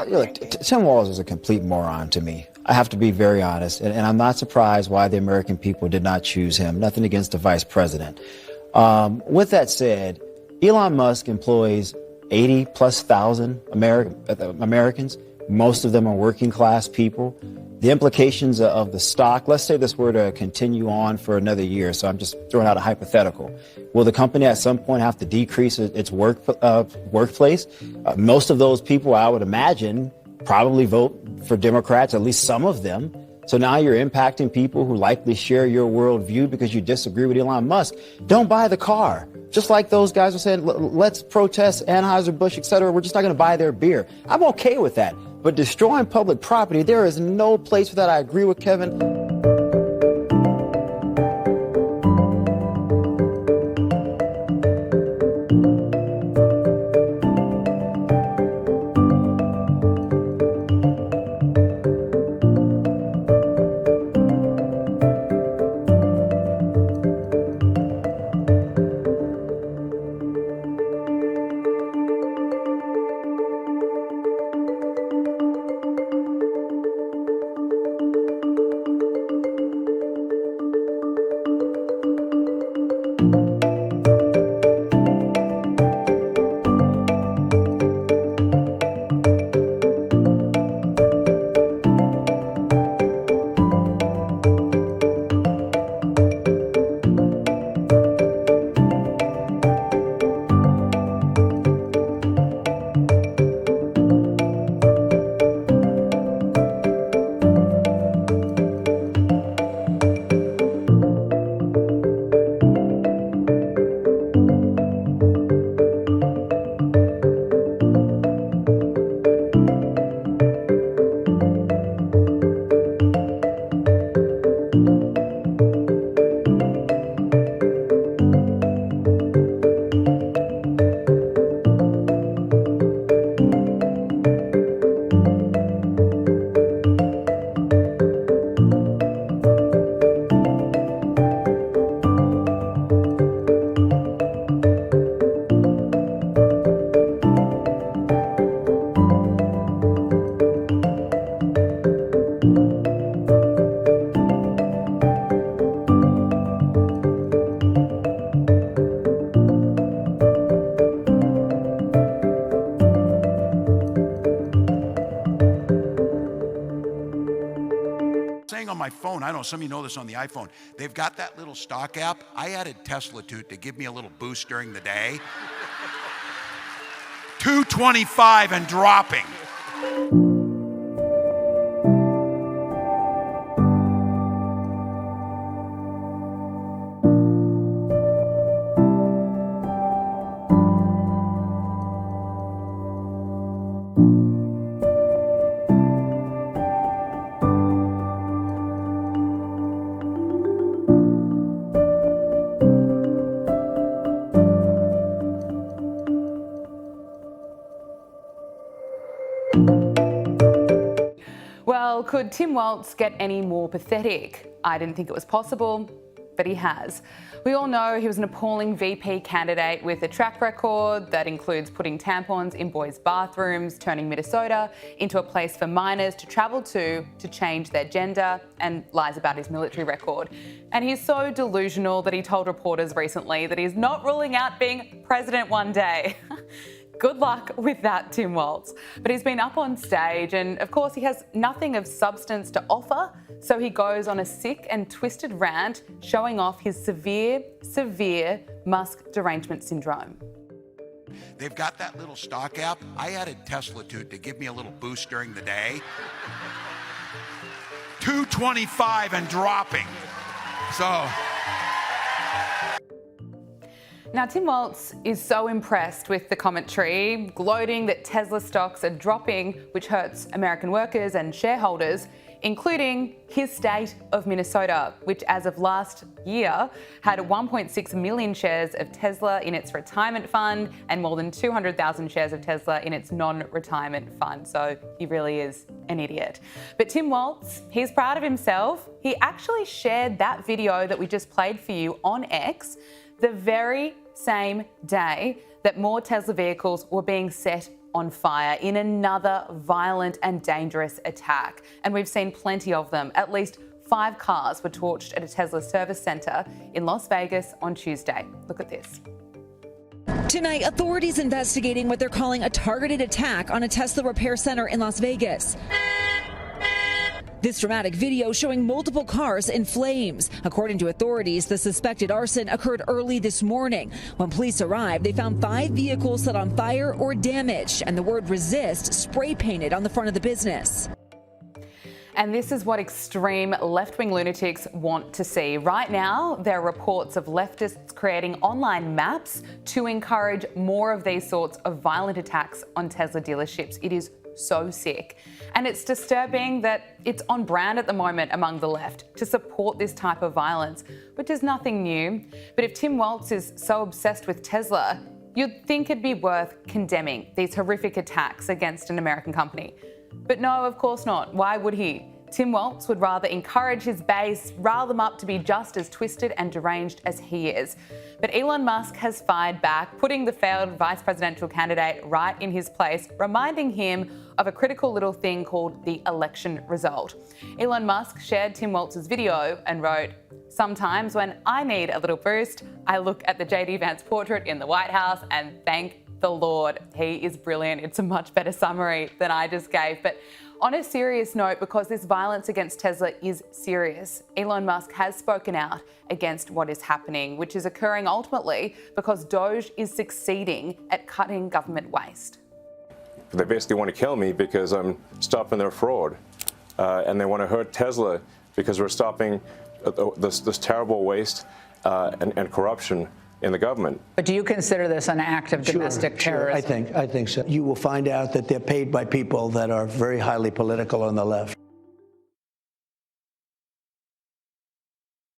Look, Tim Walz is a complete moron to me. I have to be very honest, and I'm not surprised why the American people did not choose him. Nothing against the vice president. With that said, Elon Musk employs 80,000+ Americans. Most of them are working class people. The implications of the stock, let's say this were to continue on for another year, so I'm just throwing out a hypothetical. Will the company at some point have to decrease its workplace? Most of those people, I would imagine, probably vote for Democrats, at least some of them. So now you're impacting people who likely share your worldview because you disagree with Elon Musk. Don't buy the car. Just like those guys are saying, let's protest Anheuser-Busch, et cetera. We're just not going to buy their beer. I'm okay with that. But destroying public property, there is no place for that. I agree with Kevin. On my phone, I don't know, some of you know this on the iPhone, they've got that little stock app. I added Tesla to it to give me a little boost during the day. 225 and dropping. Well, could Tim Walz get any more pathetic? I didn't think it was possible, but he has. We all know he was an appalling VP candidate with a track record that includes putting tampons in boys' bathrooms, turning Minnesota into a place for minors to travel to change their gender, and lies about his military record. And he's so delusional that he told reporters recently that he's not ruling out being president one day. Good luck with that, Tim Walz. But he's been up on stage and, of course, he has nothing of substance to offer, so he goes on a sick and twisted rant showing off his severe Musk derangement syndrome. They've got that little stock app. I added Tesla to it to give me a little boost during the day. 225 and dropping. So... Now, Tim Walz is so impressed with the commentary, gloating that Tesla stocks are dropping, which hurts American workers and shareholders, including his state of Minnesota, which as of last year had 1.6 million shares of Tesla in its retirement fund and more than 200,000 shares of Tesla in its non-retirement fund. So he really is an idiot. But Tim Walz, he's proud of himself. He actually shared that video that we just played for you on X the very same day that more Tesla vehicles were being set on fire in another violent and dangerous attack. And we've seen plenty of them. At least 5 cars were torched at a Tesla service centre in Las Vegas on Tuesday. Look at this. Tonight, authorities investigating what they're calling a targeted attack on a Tesla repair center in Las Vegas. This dramatic video showing multiple cars in flames. According to authorities, the suspected arson occurred early this morning. When police arrived, they found 5 vehicles set on fire or damaged, and the word resist spray painted on the front of the business. And this is what extreme left-wing lunatics want to see. Right now, there are reports of leftists creating online maps to encourage more of these sorts of violent attacks on Tesla dealerships. It is so sick. And it's disturbing that it's on brand at the moment among the left to support this type of violence, which is nothing new. But if Tim Walz is so obsessed with Tesla, you'd think it'd be worth condemning these horrific attacks against an American company. But no, of course not. Why would he? Tim Walz would rather encourage his base, rile them up to be just as twisted and deranged as he is. But Elon Musk has fired back, putting the failed vice presidential candidate right in his place, reminding him of a critical little thing called the election result. Elon Musk shared Tim Walz's video and wrote, "Sometimes when I need a little boost, I look at the JD Vance portrait in the White House and thank the Lord. He is brilliant." It's a much better summary than I just gave. But on a serious note, because this violence against Tesla is serious, Elon Musk has spoken out against what is happening, which is occurring ultimately because Doge is succeeding at cutting government waste. They basically want to kill me because I'm stopping their fraud. And they want to hurt Tesla because we're stopping this terrible waste and corruption in the government. But do you consider this an act of domestic terrorism? I think so. You will find out that they're paid by people that are very highly political on the left.